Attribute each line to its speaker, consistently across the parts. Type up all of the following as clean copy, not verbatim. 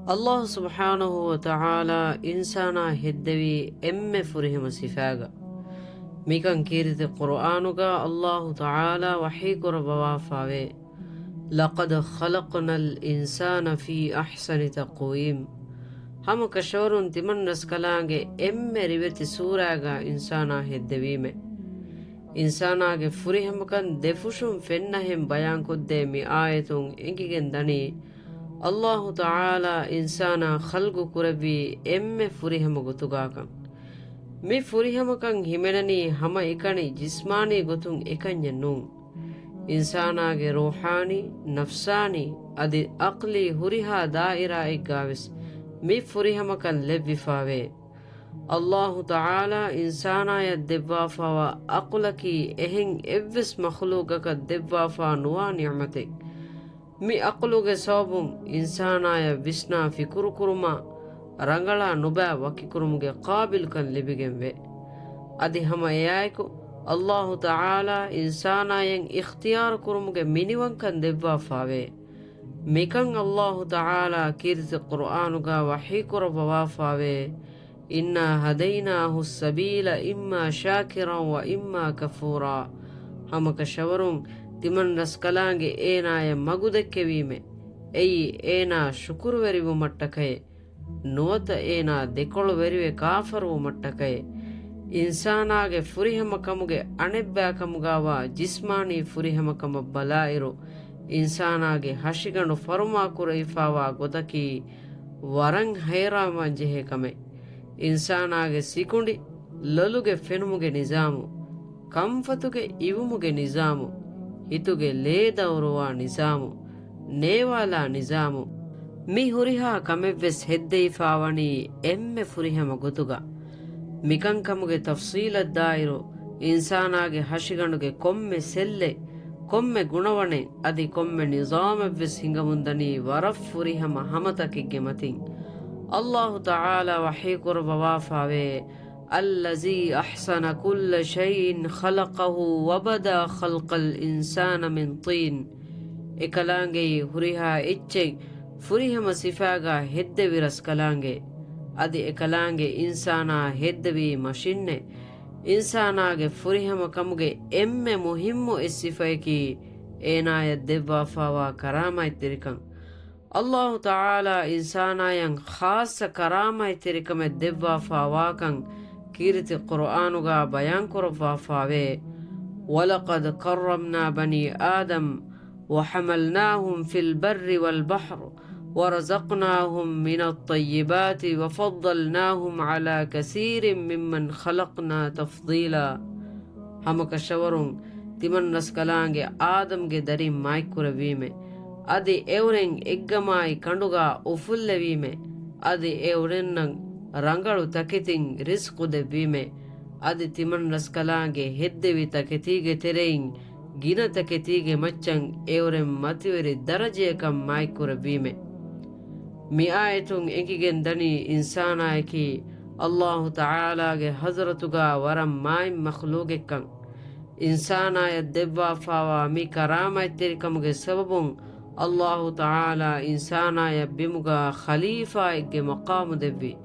Speaker 1: الله سبحانه وتعالى إنسانا هدوي فرهم سفاغا ميكان كيرت قرآنغا الله تعالى وحيكر بوافاوي لقد خلقنا الإنسان في أحسن تقويم هم كشورون تمن نسكلانغي ريبتي سوراغا إنسانا هدويمه إنساناගේ ފުރިހަމަކަން ދެފުށުން ފެންނަހެން ބަޔާން ކޮށްދޭ މި އާޔަތުން އެނގިގެން ދަނީ ﷲ ތަޢާލާ އިންސާނާ ޚަލْޤު ކުރެއްވީ އެންމެ ފުރިހަމަ ގޮތުގައިކަން މި ފުރިހަމަކަން ހިމެނަނީ ހަމަ އެކަނި ޖިސްމާނީ ގޮތުން އެކަންޏެއް ނޫން އިންސާނާގެ ރޫޙާނީ ނަފްސާނީ އަދި ޢަޤްލީ ހުރިހާ ދާއިރާއެއްގައިވެސް މި ފުރިހަމަކަން ލެއްވިފައިވެ الله تعالى إنسانايا دبوافا أقلكي إهن إبس مخلوقك دبوافا نوا نعمتك مي أقلوك صوبم إنسانايا بسنا في كرما رنگلا نبا وكي كرمك قابل كان لبگن وي أدي هما إيايكو الله تعالى إنسانايا اختيار كرمك منيوان كان دبوافا وي ميكان الله تعالى كيرت قرآنك وحي كربوافا وي إنا هديناه السبيل إما شاكرا وإما كفورا هم كشورون تمن رسكلانگي إينا يمغودك كويمه أي إينا شكر وريو متكي نوت إينا ديكول وريو كافر ومتكي إنساناගේ ފުރިހަމަކަމުގެ އަނެއްބައިކަމުގައިވާ ޖިސްމާނީ ފުރިހަމަކަމަ ބަލާއިރު އިންސާނާގެ ހަށިގަނޑު ފަރުމާކުރެވިފައިވާ ގޮތަކީ ވަރަށް ހައިރާމަށް ޖެހޭ ކަމެއް ಇನ್ಸಾನಾಗೆ ಸಿಕುಂಡಿ ಲಲುಗೆ ಫೆನುಮುಗೆ ನಿಜಾಮು ಕಂಫತುಗೆ ಇವುಮುಗೆ ನಿಜಾಮು ಹಿತುಗೆ ಲೇದವರುವ ನಿಜಾಮು ನೇವಾಲ ನಿಜಾಮು ಮಿ ಹುರಿಹಾ ಕಮೆವ್ವೆಸ್ ಹೆದ್ದೆಯಿಫಾವಣಿ ಎಮ್ಮೆ ಫುರಿಹಮ ಗೊತುಗ ಮಿಕಂಕಮುಗೆ ತಫ್ಸೀಲದ್ದಾಯಿರು ಇನ್ಸಾನಾಗೆ ಹಶಿಗಣುಗೆ ಕೊಮ್ಮೆ ಸೆಲ್ಲೆ ಕೊಮ್ಮೆ ಗುಣವಣೆ ಅದಿ ಕೊಮ್ಮೆ ನಿಜಾಮೆವ್ವೆಸ್ ಹಿಂಗಮುಂದನಿ ವರಫ್ ಫುರಿಹಮ ಹಮತಕಿಗ್ಗೆ ಮತಿಂ الله تعالى وحيكر بوافاوي الذي أحسن كل شيء خلقه وبدا خلق الإنسان من طين إكلانجي هريها إتشي فريهم صفاغا هد ورس كلانجي أدي إكلانجي إنسانا هد بي مشين إنساناගේ فريهم كموගේ එම්මෙ මුහිම්මු ඉස්සිෆයකි ඒනාය දෙව්වාෆාවා කරාමයි තිරිකන් الله تعالى إنسانايا خاص كرامة تركم الدبا فاواكا كيرت قرآنغا بيان كرفا فاوي ولقد كرمنا بني آدم وحملناهم في البر والبحر ورزقناهم من الطيبات وفضلناهم على كثير ممن خلقنا تفضيلا همك شورون تمن نسكلانگ آدم کے دریم مائكور ويمه ಅದಿ ಎವರೆನ್ ಎಗ್ಗಮಾಯಿ ಕಂಡುಗ ಉಫುಲ್ಲೆವೀಮೆ ಅದಿ ಎವರೆನ್ನಂ ರಂಗಳು ತಕೆತಿನ್ ರಿಸ್ಕುದೆ ವೀಮೆ ಅದಿ ತಿಮನ್ ರಸ್ಕಲಾಂಗೆ ಹೆದ್ದೆವಿ ತಕೆತೀಗೆ ತೆರೆಯಿನ್ ಗಿನ ತಕೆತೀಗೆ ಮಚ್ಚಂ ಎವರೆನ್ ಮತಿವೆರಿ ದರಜೆಯಕಂ ಮಾಯ್ಕುರ ವೀಮೆ ಮಿ ಆಯತುನ್ ಎಂಕಿಗೆನ್ ದನಿ ಇನ್ಸಾನಾಯಕಿ ಅಲ್ಲಾಹು ತಆಲಾಗೆ ಹಜರತುಗ ವರಂ ಮಾಯ್ ಮಖ್ಲೂಗೆಕ್ಕಂ ಇನ್ಸಾನಾಯ ದೆವ್ವಾಫಾವಾ ಮಿ ಕರಾಮೈತ್ತೆರಿಕಮುಗೆ ಸಬಬುನ್ الله تعالى إنسانا يبمغا خليفة إجي مقام دبي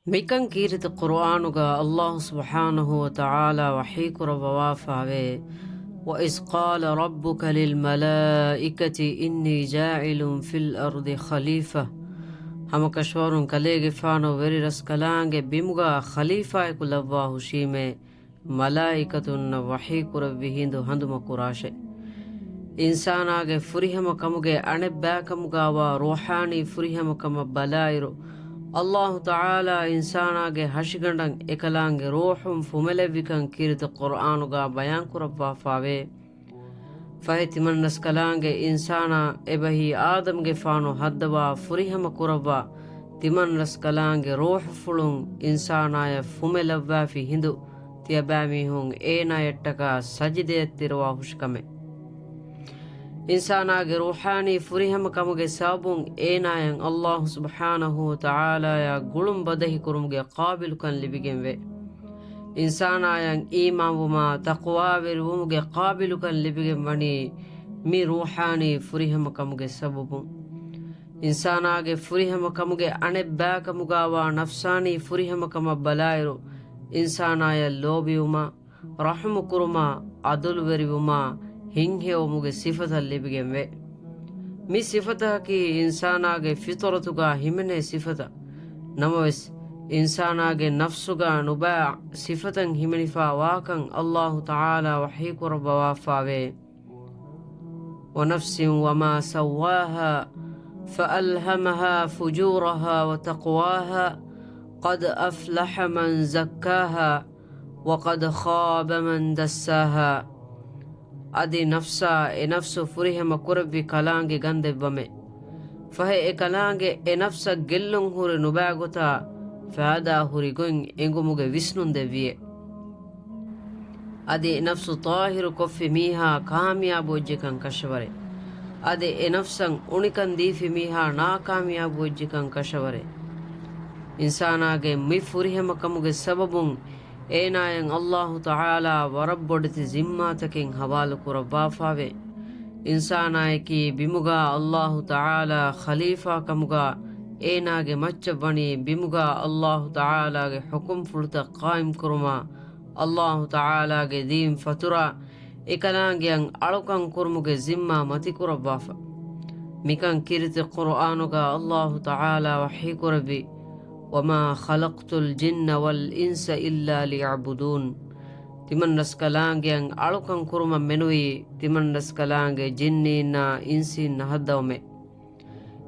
Speaker 1: ميكان كيرت قرآنغا الله سبحانه وتعالى وحيكر بوافاوي وإذ قال ربك للملائكة إني جاعل في الأرض خليفة هم كشورون كليغ فانو وري رسكلانغ بمغا خليفة كلواه شيمه ملائكة وحيكر بهندو هندو مكراشه إنساناගේ ފުރިހަމަ ކަމުގެ އަނެއްބައިކަމުގައިވާ ރޫޙާނީ ފުރިހަމަ ކަމަށް ބަލާއިރު ﷲ ތަޢާލާ އިންސާނާގެ ހަށިގަނޑަށް އެކަލާންގެ ރޫޙުން ފުމެލެއްވިކަން ކިރިތު ޤުރްއާނުގައި ބަޔާން ކުރައްވާފައިވެ ފަހެތިމަން ނަސްކަލާންގެ އިންސާނާ އެބަހީ ආދަމުގެ ފާނު ހައްދަވާ ފުރިހަމަ ކުރައްވާ ތިމަން ނަސްކަލާންގެ ރޫޙު ފުޅުން އިންސާނާއަށް ފުމެލައްވައިފި ހިނދު ތިޔަބައިމީހުން އޭނާއަށްޓަކާ ސަޖިދައަށް ތިރުވާ ހުށްކަމެއް إنساناගේ ރޫޙާނީ ފުރިހަމަ ކަމުގެ ސަބަބުން އޭނާއަށް ﷲ سުބްޙާނަހު ވަތަޢާލާއާ ގުޅުން ބަދަހި ކުރުމުގެ ޤާބިލުކަން ލިބިގެން ވެ إنساناಯನ್ ಈಮಾವುಮಾ ತಕ್ವಾವೆರುವುಮುಗೆ ಕಾಬಿಲುಕನ್ ಲಿಬಿಗೆ ಮಣಿ ಮಿ ರೂಹಾನಿ ಫುರಿಹಮ ಕಮುಗೆ ಸಬಬು ಇನ್ಸಾನಾಗೆ ಫುರಿಹಮ ಕಮುಗೆ ಅಣೆಬ್ಬಾಕಮುಗಾವ ನಫ್ಸಾನಿ ಫುರಿಹಮ ಕಮ ಬಲಾಯಿರು ಇನ್ಸಾನಾಯ ಲೋಬಿಯುಮ ರಹಮು ಕುರುಮ ಅದುಲು ವೆರಿವುಮ ಹಿಂಹೆವುಮುಗೆ ಸಿಫತಲ್ಲಿಬಿಗೆಂವೆ ಮಿ ಸಿಫತಕಿ ಇನ್ಸಾನಾಗೆ ಫಿತರತುಗ ಹಿಮೆನೆ ಸಿಫತ ನಮವೆಸ್ ಇನ್ಸಾನಾಗೆ ನಫ್ಸುಗ ನುಬಾ ಸಿಫತಂ ಹಿಮೆನಿಫಾ ವಾಕಂ ಅಲ್ಲಾಹು ತಆಲಾ ವಹೀ ಕುರಬವಾಫಾವೆ ونفس وما سواها فألهمها فجورها وتقواها قد أفلح من زكاها وقد خاب من دساها أدي نفسا نفس فريهم كربي كلانجي غندب بمي فهي كلانجي نفسا جلن هوري نباغتا فهذا هوري غن انغموغي وسنون دبيه أدي نفس طاهر كفي ميها كامياب وجهكن كشوري أدي نفسا أونيكن دي في ميها نا كامياب وجهكن كشوري إنساناගේ මි ෆුරිහම කමුගේ සබබුන් ඒනායන් අල්ලාහ් තාලා වරබ්බොඩති zimmatකින් හවාල කුරබාෆාවේ ඉන්සානායකි බිමුගා අල්ලාහ් තාලා ඛලීෆා කමුගා ඒනාගේ මච්ච වණි බිමුගා අල්ලාහ් තාලාගේ හුකුම් ෆුල්ත قائم කුරුමා අල්ලාහ් තාලාගේ දීන් ෆතුරා එකලාංගයන් අලුකන් කුරුමුගේ zimma මති කුරබාෆා මිකන් කිරිත කුර්ආනුගා අල්ලාහ් තාලා වහී කුරබි وما خلقت الجن والإنس إلا ليعبدون تمن رسكلانگيان ألوكن كرما منوي تمن رسكلانگي جنينا إنسين هدومي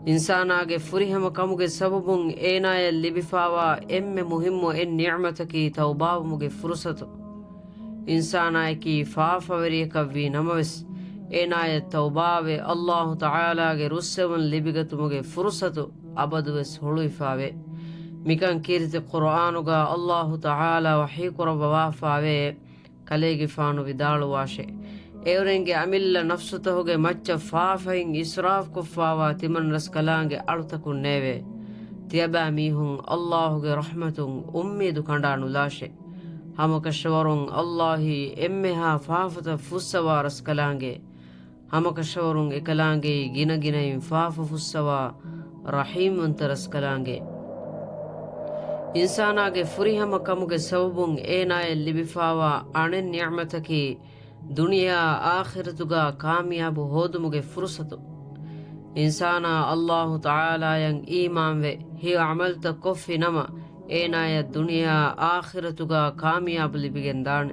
Speaker 1: إنساناگي فريهم كموگي سببون إينايا لبفاوا إم مهمو إن نعمتكي توباب موگي فرصتو إنساناكي فافوريكا نموس إينايا توباوي الله تعالى رسون لبگتو موگي فرصتو أبدوس هلوفاوي මිකන් කීරිත කුර්ආනුගා අල්ලාහ් තාලා වහී කුරබවාෆාවේ කලේගි ෆානු විදාළු වාෂේ ඒවරෙන්ගේ අමිල්ල නෆ්සතහුගේ මච්ච ෆාෆයින් ඉස්රාෆ් කුෆාවා තිමන් රස්කලාංගේ අලුතකුන් නේවේ තියබා මීහුන් අල්ලාහ්ගේ රහමතුන් උම්මීදු කණ්ඩානු ලාෂේ හමකෂවරුන් අල්ලාහි එම්මෙහා ෆාෆත ෆුස්සවා රස්කලාංගේ හමකෂවරුන් එකලාංගේ ගිනගිනයින් ෆාෆ ෆුස්සවා රහීමුන්ත රස්කලාංගේ ඉන්සානාගේ ෆුරිහම කමුගේ සවබුන් ඒනාය ලිබිෆාවා අනෙන් නිඅමතකි දුනියා ආඛිරතුගා කාමියාබු හෝදුමුගේ ෆුර්සතු ඉන්සානා අල්ලාහ් තාලායන් ඊමාන් වේ හි අමල්ත කොෆි නම ඒනාය දුනියා ආඛිරතුගා කාමියාබු ලිබිගෙන් දාන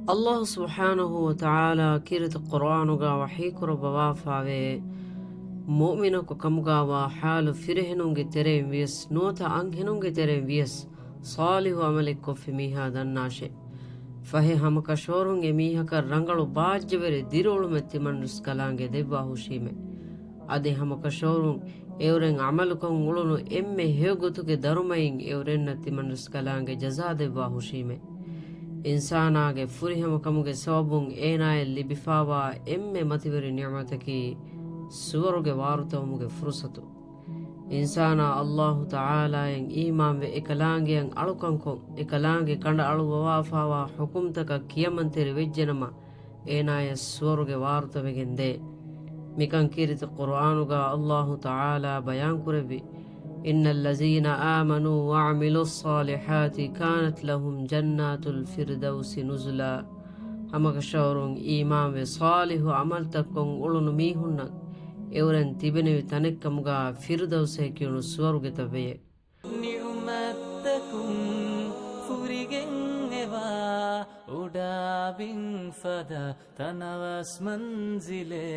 Speaker 1: අල්ලාහ් සුබ්හානහු වතාලා කිරිත කුර්ආනුගා වහී කුරබවාෆාවේ ಮುಮಿನಕು ಕಮುಗಾವ ಹಾಲು ಫಿರೆಹೆನುಂಗೆ ತೆರೆಂ ವಿಯಸ್ ನೋತ ಅಂಹೆನುಂಗೆ ತೆರೆಂ ವಿಯಸ್ ಸಾಲಿಹು ಅಮಲಿಕ್ ಕೊಫಿ ಮೀಹಾ ದನ್ನಾಶೆ ಫಹೆ ಹಮಕ ಶೋರುಂಗೆ ಮೀಹಕ ರಂಗಳು ಬಾಜ್ಜವೆರೆ ದಿರೋಳು ಮೆತ್ತಿ ಮಣ್ಣುಸ್ ಕಲಾಂಗೆ ದೆವ್ವಾ ಹುಶೀಮೆ ಅದೆ ಹಮಕ ಶೋರುಂ ಎವರೆಂ ಅಮಲುಕಂ ಉಳುನು ಎಮ್ಮೆ ಹೇಗುತುಗೆ ದರುಮಯಿಂ ಎವರೆನ್ನ ತಿಮಣ್ಣುಸ್ ಕಲಾಂಗೆ ಜಜಾ ದೆವ್ವಾ ಹುಶೀಮೆ ಇನ್ಸಾನಾಗೆ ಫುರಿಹಮ ಕಮುಗೆ ಸವಬುಂ ಏನಾಯ ಲಿಬಿಫಾವಾ ಎಮ್ಮೆ ಮತಿವೆರಿ ನಿಅಮತಕಿ ಸುವರುಗೆ ವಾರುತವಮುಗೆ ಫುರ್ಸತು ಇನ್ಸಾನಾ ಅಲ್ಲಾಹ್ ತಾಲಾಯನ್ ಈಮಾನ್ ವೆ එකලාංගයන් අලුකංකොන් එකලාංගේ කඬ අලුවවාෆාවා ಹುಕುಮ್ತಕ ಕಿಯಮಂತೆರಿ ವೆಜ್ಜನಮ ಏನಾಯ ಸುವರುಗೆ ವಾರುತವೆಗೆಂದೆ ಮಿಕಂ ಕಿರಿತ ಕುರ್ಆನುಗಾ ಅಲ್ಲಾಹ್ ತಾಲಾ ಬಯಾನ್ ಕುರವಿ ಇನ್ನಲ್ ಲಜೀನ ಆಮನು ವಅಮಿಲುಸ್ ಸಾಲಿಹಾತಿ ಕಾನತ್ ಲಹುಂ ಜನ್ನಾತುಲ್ ಫಿರ್ದೌಸಿ ನುಜುಲಾ ಹಮಕ ಶೌರುಂ ಈಮಾನ್ ವೆ ಸಾಲಿಹು ಅಮಲ್ ತಕ್ಕೊಂ ಉಳುನು ಮೀಹುನ್ನ ಎವರನ್ ತಿಬೆನೆವಿ ತನೆಕ್ಕಮುಗ ಫಿರ್ದೌಸೆ ಕಿಯುನು ಸುವರುಗೆ ತವೆಯೆ ನಿಯುಮತ್ತಕುಂ ಫುರಿಗೆಂಗೆವಾ ಉಡಾಬಿನ್ ಫದ ತನವಸ್ ಮಂಜಿಲೆ